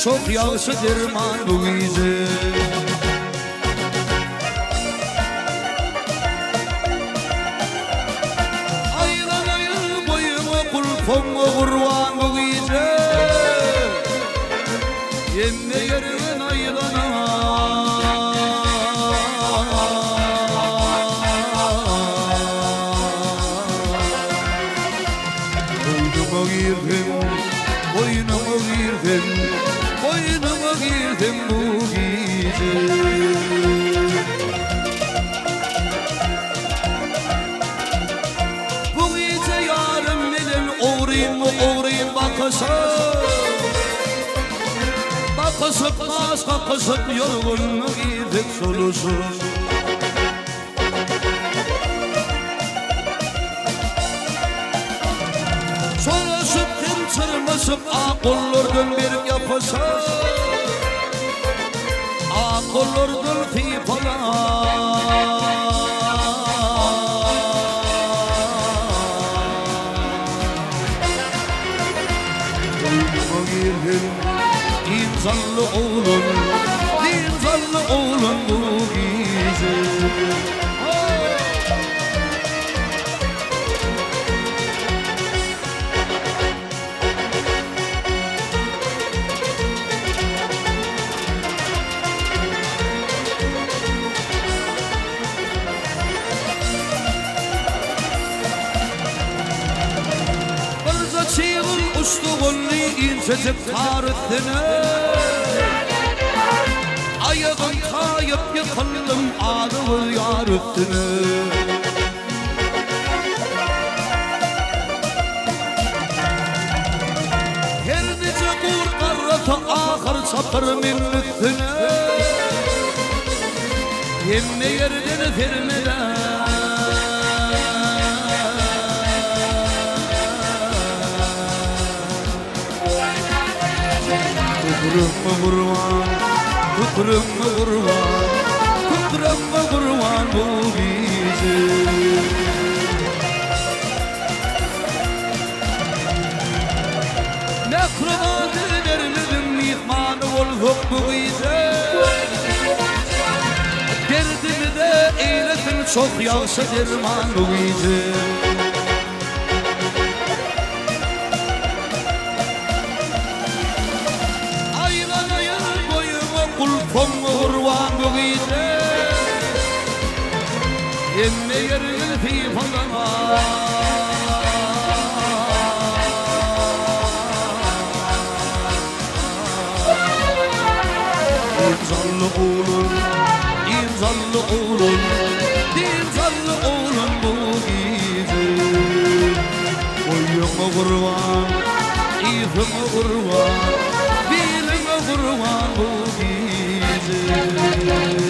çok yaxşı derman bu gece. Aylan ayı boyuma kulponga kurban bu gece. Yemme yerine aylana boynuma girdim, boynuma girdim, boynuma girdim bu gece. Bu gece yarım bilen oğrayım bakasın. Bakasıp başka kısıp yorgunluğu gidip solusun. Solasıp kımçırmasıp ağkollardan bir yapasın. Ağkollardan fipalan. Boynuma girdim İnsanlı oğlum, insanlı oğlum bu gece. Barza çiğnin ustuğunlu incecik tarıhtını. Ayağım kayıp yıkıldım ağrı yar üstüne. Her nice kurtarata ahır çapır min üstüne. Yemme yerden vermeden Kukurumma kurban, kukurumma kurban, kukurumma kurban bu gece. Mekrubatı vermedim mihmanı olup bu gece. Derdimi de eylesin çok yaxşı derman bu gece. Kulponga kurban bu gece. Yemme yerine fifalama. İnsanlı oğlum, insanlı oğlum, insanlı oğlum bu gece. Boyuma kurban, ifime kurban, bilime kurban bu gece.